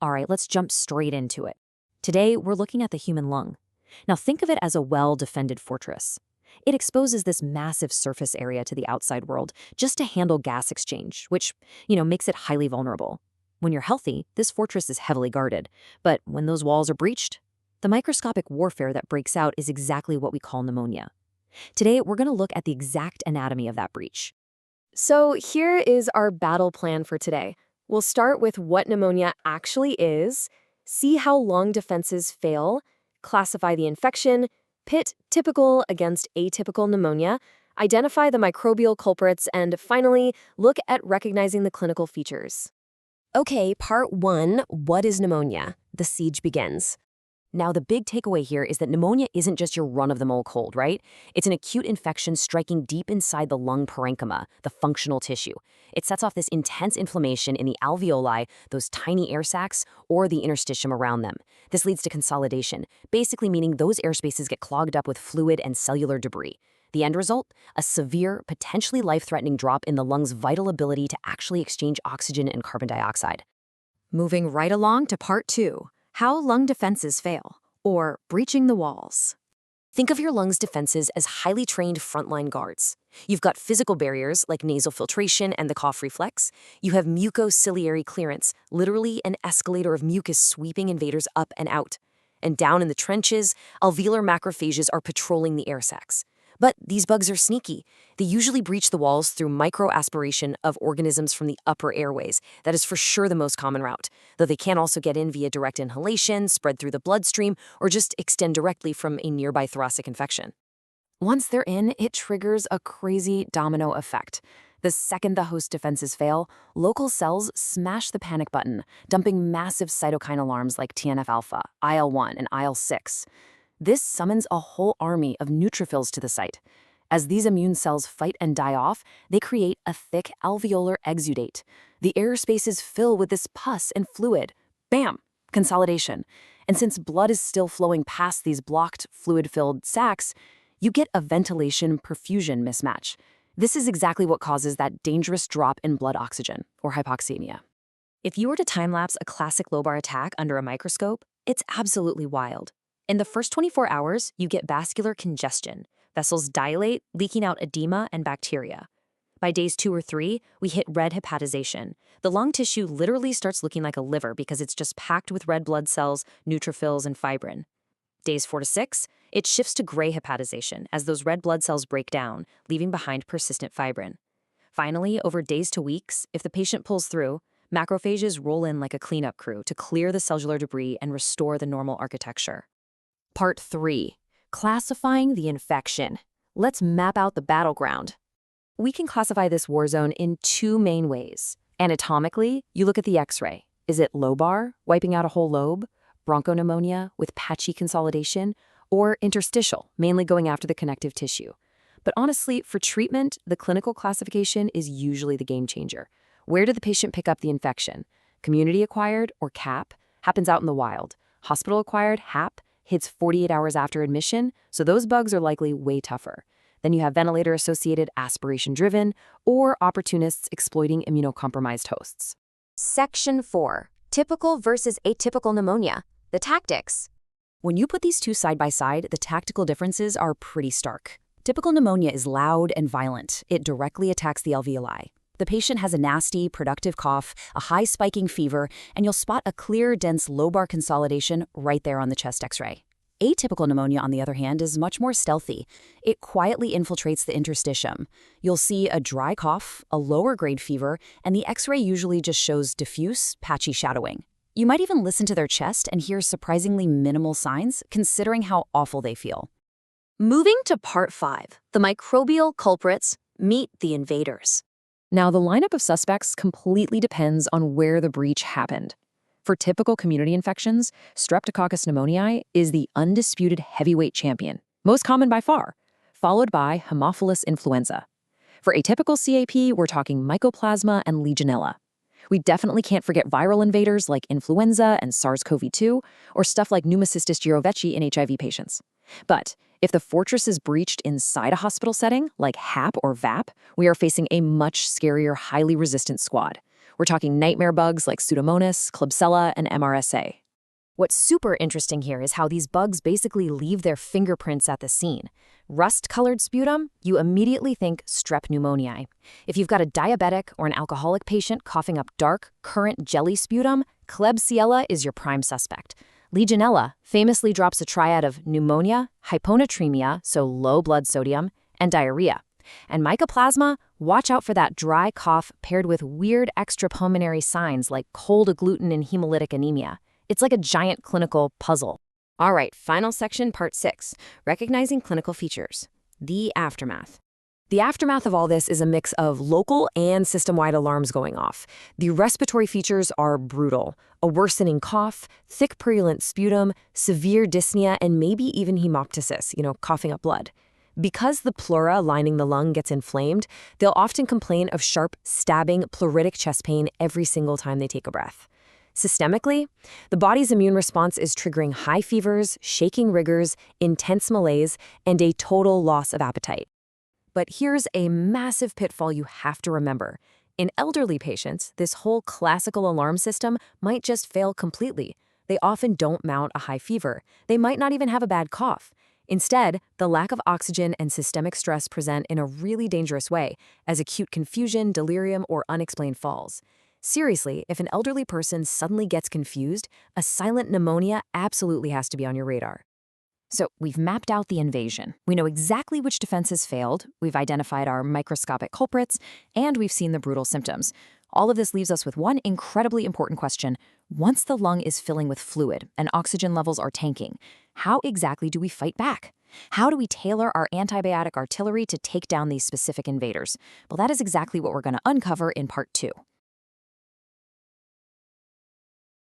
All right, let's jump straight into it. Today, we're looking at the human lung. Now, think of it as a well-defended fortress. It exposes this massive surface area to the outside world just to handle gas exchange, which, makes it highly vulnerable. When you're healthy, this fortress is heavily guarded. But when those walls are breached, the microscopic warfare that breaks out is exactly what we call pneumonia. Today, we're going to look at the exact anatomy of that breach. So here is our battle plan for today. We'll start with what pneumonia actually is, see how lung defenses fail, classify the infection, pit typical against atypical pneumonia, identify the microbial culprits, and finally, look at recognizing the clinical features. Okay, part 1, what is pneumonia? The siege begins. Now, the big takeaway here is that pneumonia isn't just your run-of-the-mill cold, right? It's an acute infection striking deep inside the lung parenchyma, the functional tissue. It sets off this intense inflammation in the alveoli, those tiny air sacs, or the interstitium around them. This leads to consolidation, basically meaning those air spaces get clogged up with fluid and cellular debris. The end result? A severe, potentially life-threatening drop in the lung's vital ability to actually exchange oxygen and carbon dioxide. Moving right along to part 2. How lung defenses fail, or breaching the walls. Think of your lungs' defenses as highly trained frontline guards. You've got physical barriers like nasal filtration and the cough reflex. You have mucociliary clearance, literally an escalator of mucus sweeping invaders up and out. And down in the trenches, alveolar macrophages are patrolling the air sacs. But these bugs are sneaky. They usually breach the walls through microaspiration of organisms from the upper airways. That is for sure the most common route, though they can also get in via direct inhalation, spread through the bloodstream, or just extend directly from a nearby thoracic infection. Once they're in, it triggers a crazy domino effect. The second the host defenses fail, local cells smash the panic button, dumping massive cytokine alarms like TNF-alpha, IL-1, and IL-6. This summons a whole army of neutrophils to the site. As these immune cells fight and die off, they create a thick alveolar exudate. The air spaces fill with this pus and fluid. Bam! Consolidation. And since blood is still flowing past these blocked, fluid-filled sacs, you get a ventilation-perfusion mismatch. This is exactly what causes that dangerous drop in blood oxygen, or hypoxemia. If you were to time-lapse a classic lobar attack under a microscope, it's absolutely wild. In the first 24 hours, you get vascular congestion. Vessels dilate, leaking out edema and bacteria. By days 2 or 3, we hit red hepatization. The lung tissue literally starts looking like a liver because it's just packed with red blood cells, neutrophils, and fibrin. Days 4 to 6, it shifts to gray hepatization as those red blood cells break down, leaving behind persistent fibrin. Finally, over days to weeks, if the patient pulls through, macrophages roll in like a cleanup crew to clear the cellular debris and restore the normal architecture. Part 3. Classifying the infection. Let's map out the battleground. We can classify this war zone in 2 main ways. Anatomically, you look at the X-ray. Is it lobar, wiping out a whole lobe, bronchopneumonia with patchy consolidation, or interstitial, mainly going after the connective tissue? But honestly, for treatment, the clinical classification is usually the game changer. Where did the patient pick up the infection? Community-acquired, or CAP, happens out in the wild. Hospital-acquired, HAP, hits 48 hours after admission, so those bugs are likely way tougher. Then you have ventilator-associated aspiration-driven, or opportunists exploiting immunocompromised hosts. Section 4. Typical versus atypical pneumonia. The tactics. When you put these two side by side, the tactical differences are pretty stark. Typical pneumonia is loud and violent. It directly attacks the alveoli. The patient has a nasty, productive cough, a high spiking fever, and you'll spot a clear, dense lobar consolidation right there on the chest X-ray. Atypical pneumonia, on the other hand, is much more stealthy. It quietly infiltrates the interstitium. You'll see a dry cough, a lower grade fever, and the X-ray usually just shows diffuse, patchy shadowing. You might even listen to their chest and hear surprisingly minimal signs, considering how awful they feel. Moving to part 5. The microbial culprits meet the invaders. Now, the lineup of suspects completely depends on where the breach happened. For typical community infections, Streptococcus pneumoniae is the undisputed heavyweight champion, most common by far, followed by Haemophilus influenza. For atypical CAP, we're talking Mycoplasma and Legionella. We definitely can't forget viral invaders like influenza and SARS-CoV-2, or stuff like Pneumocystis jirovecii in HIV patients. But if the fortress is breached inside a hospital setting, like HAP or VAP, we are facing a much scarier, highly resistant squad. We're talking nightmare bugs like Pseudomonas, Klebsiella, and MRSA. What's super interesting here is how these bugs basically leave their fingerprints at the scene. Rust-colored sputum, you immediately think strep pneumoniae. If you've got a diabetic or an alcoholic patient coughing up dark, current jelly sputum, Klebsiella is your prime suspect. Legionella famously drops a triad of pneumonia, hyponatremia, so low blood sodium, and diarrhea. And mycoplasma, watch out for that dry cough paired with weird extrapulmonary signs like cold agglutinin and hemolytic anemia. It's like a giant clinical puzzle. All right, final section, part 6, recognizing clinical features. The aftermath. The aftermath of all this is a mix of local and system-wide alarms going off. The respiratory features are brutal. A worsening cough, thick purulent sputum, severe dyspnea, and maybe even hemoptysis, coughing up blood. Because the pleura lining the lung gets inflamed, they'll often complain of sharp, stabbing, pleuritic chest pain every single time they take a breath. Systemically, the body's immune response is triggering high fevers, shaking rigors, intense malaise, and a total loss of appetite. But here's a massive pitfall you have to remember. In elderly patients, this whole classical alarm system might just fail completely. They often don't mount a high fever. They might not even have a bad cough. Instead, the lack of oxygen and systemic stress present in a really dangerous way, as acute confusion, delirium, or unexplained falls. Seriously, if an elderly person suddenly gets confused, a silent pneumonia absolutely has to be on your radar. So we've mapped out the invasion. We know exactly which defenses failed, we've identified our microscopic culprits, and we've seen the brutal symptoms. All of this leaves us with one incredibly important question. Once the lung is filling with fluid and oxygen levels are tanking, how exactly do we fight back? How do we tailor our antibiotic artillery to take down these specific invaders? Well, that is exactly what we're going to uncover in part 2.